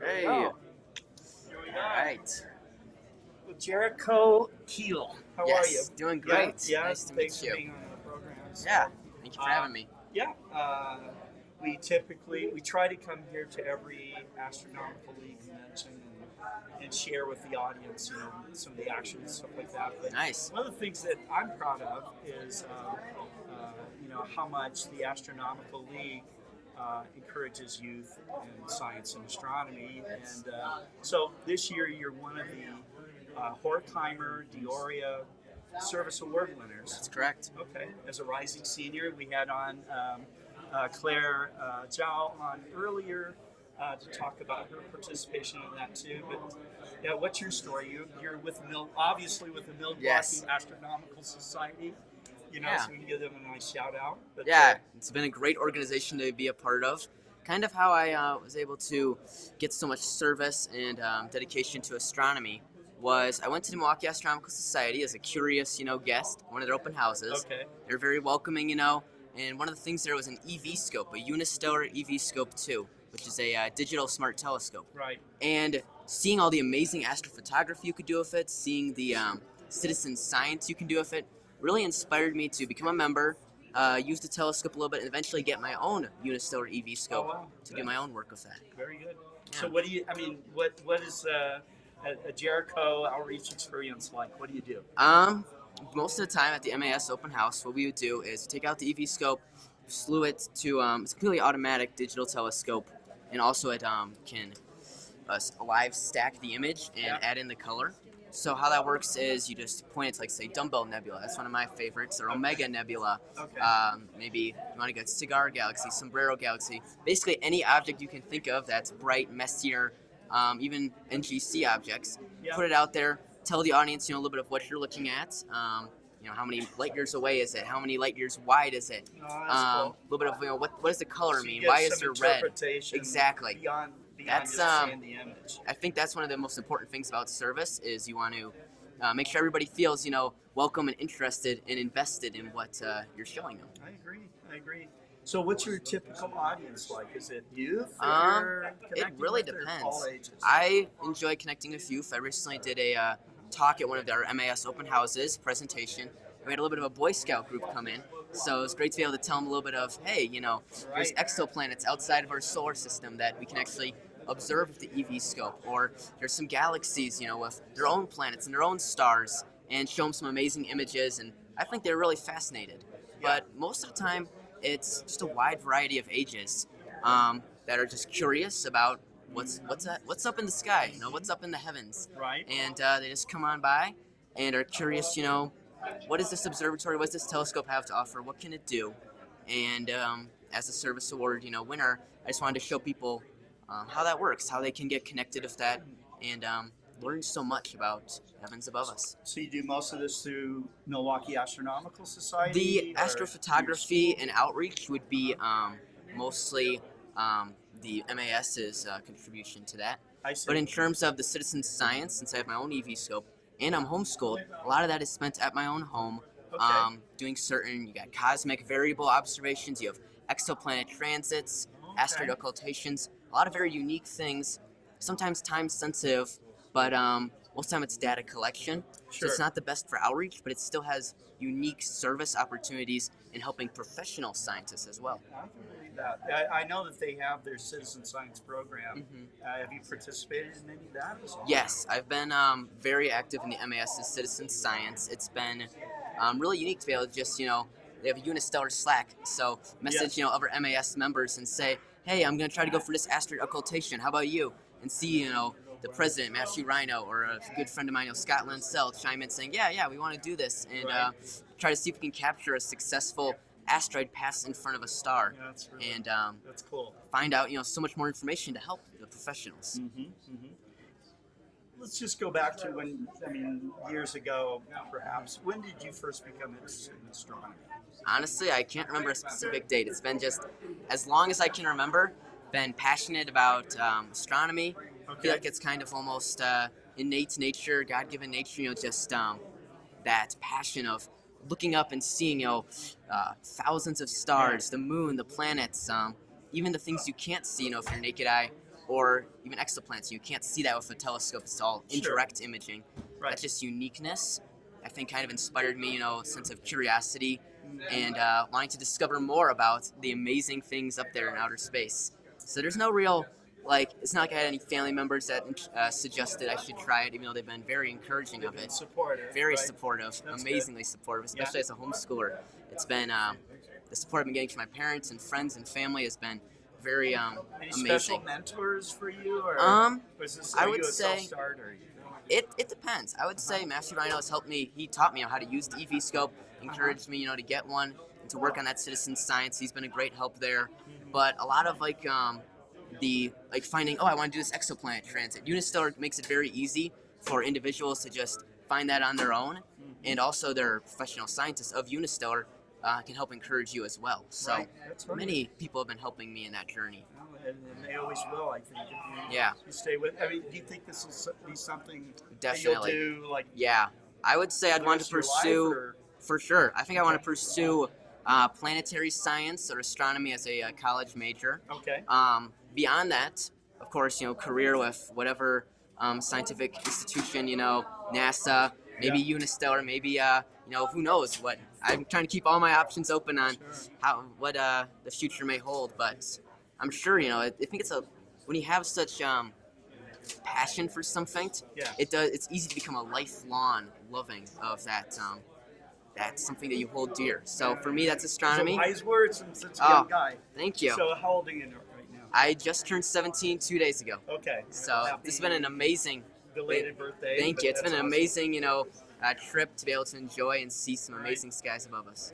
Hey, Oh, all right. Jericho Kuehl. How are you? Yes, doing Yeah, great. yeah. Nice to Thanks meet you. for being on the program. Yeah, thank you for Uh, having me. Yeah, we try to come here to every astronomical league convention and share with the audience, some of the action and stuff like that. But Nice. one of the things that I'm proud of is, how much the Astronomical League encourages youth in science and astronomy. Yes. And so this year you're one of the Horkheimer, Dioria Service Award winners. That's correct. Okay. As a rising senior, we had on Claire Zhao on earlier to talk about her participation in that too. But yeah, what's your story? You're with obviously with the Milwaukee Yes. Astronomical Society. Yeah. So we can give them a nice shout out. But, Yeah, it's been a great organization to be a part of. Kind of how I was able to get so much service and dedication to astronomy was I went to the Milwaukee Astronomical Society as a curious, guest, one of their open houses. Okay. They're very welcoming, and one of the things there was an EV scope, a unistellar EV scope 2, which is a digital smart telescope. Right. And seeing all the amazing astrophotography you could do with it, seeing the citizen science you can do with it, really inspired me to become a member, use the telescope a little bit, and eventually get my own unistellar EV scope to do my own work with that. Very good. Yeah. So what do you? I mean, what is a Jericho outreach experience like? What do you do? Most of the time at the MAS open house, what we would do is take out the EV scope, slew it to it's a completely automatic digital telescope, and also it can live stack the image and add in the color. So how that works is you just point it to, like, say, Dumbbell Nebula. That's one of my favorites. Or Omega Nebula. Okay. Maybe you want to go Cigar Galaxy, Sombrero Galaxy. Basically any object you can think of that's bright, messier, even NGC objects. Yeah. Put it out there. Tell the audience, a little bit of what you're looking at. How many light years away is it? How many light years wide is it? Oh, that's cool. A little bit of, what does the color So you mean? get Why is some there red? interpretation Exactly. Beyond That's, just seeing the image. I think that's one of the most important things about service is you want to make sure everybody feels, welcome and interested and invested in what you're showing them. I agree. So what's your typical audience like? Is it youth? It really depends. All ages? I enjoy connecting with youth. I recently did a talk at one of our MAS open houses, presentation. We had a little bit of a Boy Scout group come in. So it's great to be able to tell them a little bit of, hey, there's exoplanets outside of our solar system that we can actually observe with the EV scope, or there's some galaxies, with their own planets and their own stars, and show them some amazing images, and I think they're really fascinated. But most of the time, it's just a wide variety of ages that are just curious about what's up in the sky, what's up in the heavens, Right. and they just come on by and are curious, what does this observatory, what does this telescope have to offer, what can it do, and as a service award, winner, I just wanted to show people how that works, how they can get connected with that, and learn so much about heavens above us. So you do most of this through Milwaukee Astronomical Society? The astrophotography and outreach would be mostly the MAS's contribution to that. I see. But in terms of the citizen science, since I have my own EV scope and I'm homeschooled, a lot of that is spent at my own home, Okay. doing you got cosmic variable observations, you have exoplanet transits, asteroid occultations, a lot of very unique things, sometimes time sensitive, but most of the time it's data collection. So it's not the best for outreach, but it still has unique service opportunities in helping professional scientists as well. I can believe that. I know that they have their citizen science program. Have you participated in any of that as well? Yes, I've been very active in the MAS's citizen science. It's been really unique to be able to just, they have a unistellar Slack, so message, other MAS members and say, hey, I'm going to try to go for this asteroid occultation. How about you? And see, the president, Matthew Rhino, or a good friend of mine, Scott Lancel, chime in saying, yeah, we want to do this, and try to see if we can capture a successful asteroid pass in front of a star, and that's cool. Find out, so much more information to help the professionals. Let's just go back to years ago, perhaps. When did you first become interested in astronomy? Honestly, I can't remember a specific date. It's been just as long as I can remember, been passionate about astronomy. I feel like it's kind of almost innate nature, God-given nature, just that passion of looking up and seeing, thousands of stars, the moon, the planets, even the things you can't see, with your naked eye, or even exoplanets. You can't see that with a telescope. It's all indirect imaging. Right. That just uniqueness, I think, kind of inspired me, a sense of curiosity and wanting to discover more about the amazing things up there in outer space. So there's no real, it's not like I had any family members that suggested I should try it, even though they've been very encouraging of it. Supportive. Very right? supportive, That's amazingly supportive, especially as a homeschooler. It's been, the support I've been getting from my parents and friends and family has been very Any amazing. special mentors for you, or was this, I are would you a say self-starter? it depends. I would say Master Rhino has helped me. He taught me how to use the EV scope, encouraged me, to get one and to work on that citizen science. He's been a great help there. But a lot of the finding, I want to do this exoplanet transit. Unistellar makes it very easy for individuals to just find that on their own, and also their professional scientists of Unistellar can help encourage you as well. So That's right. many people have been helping me in that journey. And they always will, I think. If you stay with. I mean, do you think this will be something Definitely. that you'll do? Yeah, I would say I'd want to pursue, for sure. I think I want to pursue planetary science or astronomy as a college major. Okay. Beyond that, of course, career with whatever scientific institution, NASA, maybe Unistellar, maybe who knows what. I'm trying to keep all my options open on what the future may hold, but I'm sure, I think when you have such passion for something, it's easy to become a lifelong loving of that. That's something that you hold dear. So for me, that's astronomy. So wise words and such a young guy. Thank you. So how old are you right now? I just turned 17 2 days ago. Okay. So this has been an amazing belated birthday. Thank you. It's been an amazing, trip to be able to enjoy and see some amazing skies above us.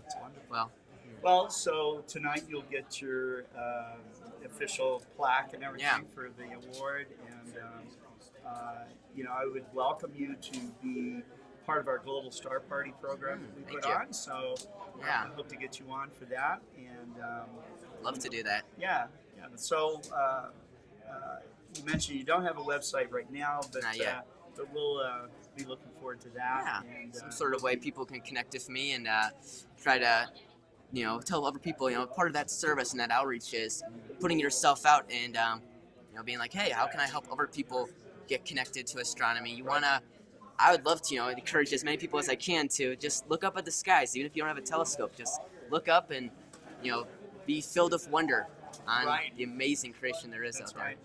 That's wonderful. Well, so tonight you'll get your official plaque and everything for the award, and I would welcome you to be part of our Global Star Party program that we put on. So I hope to get you on for that, and love to do that. Yeah. So you mentioned you don't have a website right now, but not yet. But we'll be looking forward to that. Yeah, and, some sort of way people can connect with me and try to, tell other people, part of that service and that outreach is putting yourself out and, being like, hey, how can I help other people get connected to astronomy? I would love to, encourage as many people as I can to just look up at the skies, even if you don't have a telescope. Just look up and, be filled with wonder on the amazing creation there is out there. Right.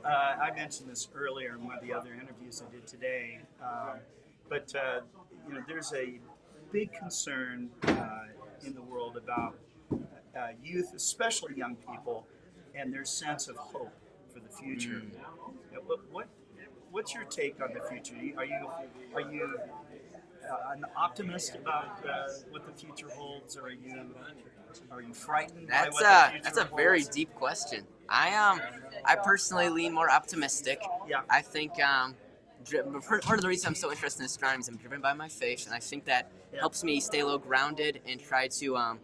I mentioned this earlier in one of the other interviews I did today, but there's a big concern in the world about youth, especially young people, and their sense of hope for the future. What's your take on the future? Are you an optimist about what the future holds, or are you frightened by what the future holds? That's a very deep question. I personally lean more optimistic. Yeah. I think part of the reason I'm so interested in astronomy is I'm driven by my faith, and I think that helps me stay low grounded and try to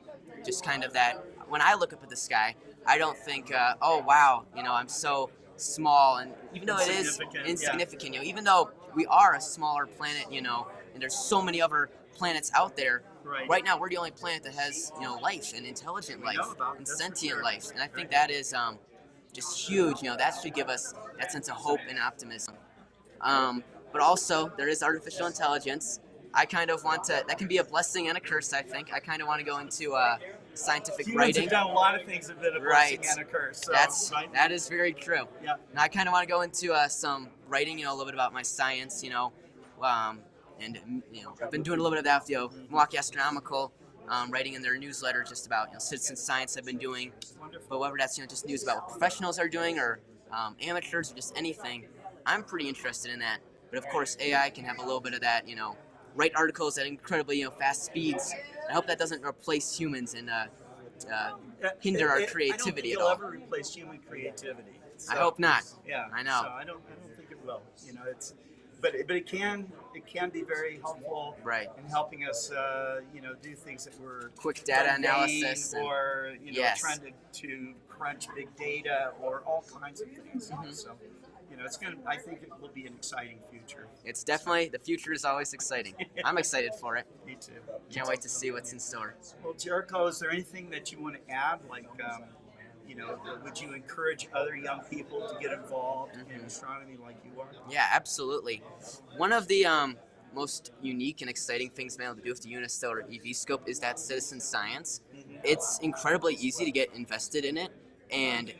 just kind of that. When I look up at the sky, I don't think, oh wow, I'm so small, and even though it is insignificant, even though we are a smaller planet, and there's so many other planets out there. Right now, we're the only planet that has, life and intelligent life and sentient life, and I think that is just huge. That should give us that sense of hope and optimism. But also, there is artificial intelligence. I kind of want to. That can be a blessing and a curse. I think I kind of want to go into scientific writing. You've done a lot of things that have been a blessing and a curse. So, that is very true. Yeah. And I kind of want to go into some writing. A little bit about my science. And I've been doing a little bit of that with Milwaukee Astronomical, writing in their newsletter just about citizen science I've been doing. Wonderful. But whether that's just news about what professionals are doing or amateurs or just anything, I'm pretty interested in that. But of course, AI can have a little bit of that. Write articles at incredibly fast speeds. I hope that doesn't replace humans and hinder our creativity at all. I don't think it'll ever replace human creativity. So, I hope not. Yeah. I know. So I don't think it will. But it can be very helpful in helping us do things that were quick data analysis or trying to crunch big data or all kinds of things. So I think it will be an exciting future. It's definitely, the future is always exciting. I'm excited for it. Me too. Can't wait to see what's in store. Well, Jericho, is there anything that you want to add? Like, would you encourage other young people to get involved in astronomy like you are? Yeah, absolutely. One of the most unique and exciting things being able to do with the Unistellar EV scope is that citizen science. It's incredibly easy to get invested in it and,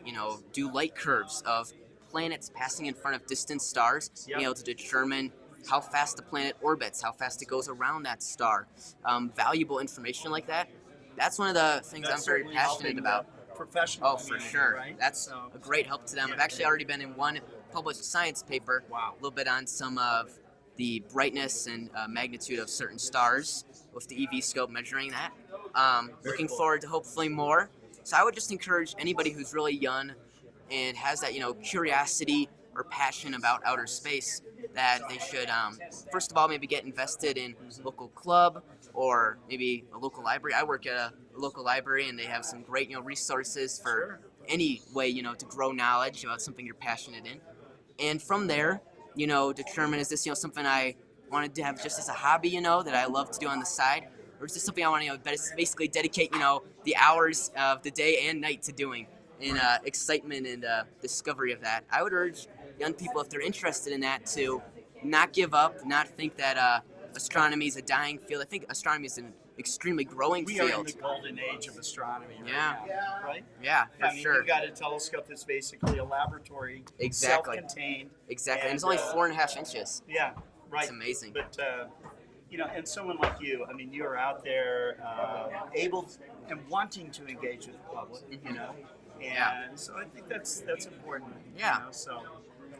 do light curves of planets passing in front of distant stars, being able to determine how fast the planet orbits, how fast it goes around that star. Valuable information like that. That's one of the things I'm very passionate about. Professional. Oh, for sure. Right? That's a great help to them. I've actually already been in one published science paper, a little bit on some of the brightness and magnitude of certain stars with the EV scope measuring that. Looking forward to hopefully more. So I would just encourage anybody who's really young and has that, curiosity or passion about outer space, that they should, first of all, maybe get invested in a local club or maybe a local library. I work at a local library, and they have some great, resources for any way, to grow knowledge about something you're passionate in. And from there, determine, is this, something I wanted to have just as a hobby, that I love to do on the side, or is this something I want to, basically dedicate, the hours of the day and night to doing, in excitement and discovery of that. I would urge young people, if they're interested in that, to not give up, not think that astronomy is a dying field. I think astronomy is an extremely growing We field. are in the golden age of astronomy right Yeah. now, right? Yeah, for sure. You've got a telescope that's basically a laboratory, Exactly. self-contained. Exactly, and it's only 4.5 inches. Yeah, right. It's amazing. But, and someone like you, you are out there able and wanting to engage with the public, And so I think that's important. Yeah. So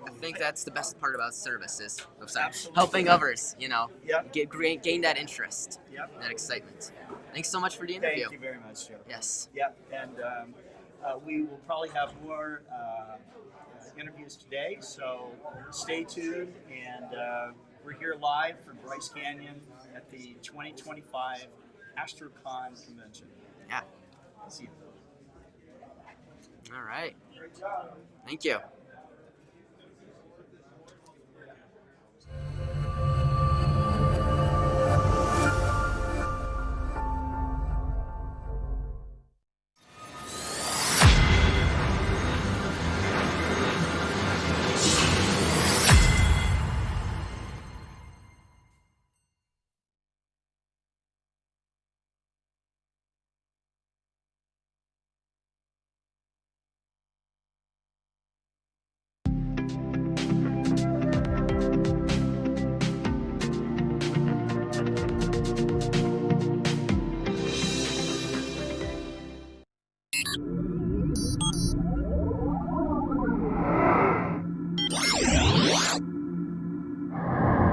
I think that's the best part about services, Absolutely. helping others, Yep. gain that interest, Yep. that excitement. Thanks so much for the interview. Thank you very much, Joe. Yes. Yep, and we will probably have more interviews today, so stay tuned. And we're here live from Bryce Canyon at the 2025 AstroCon convention. Yeah. See you. All right. Thank you.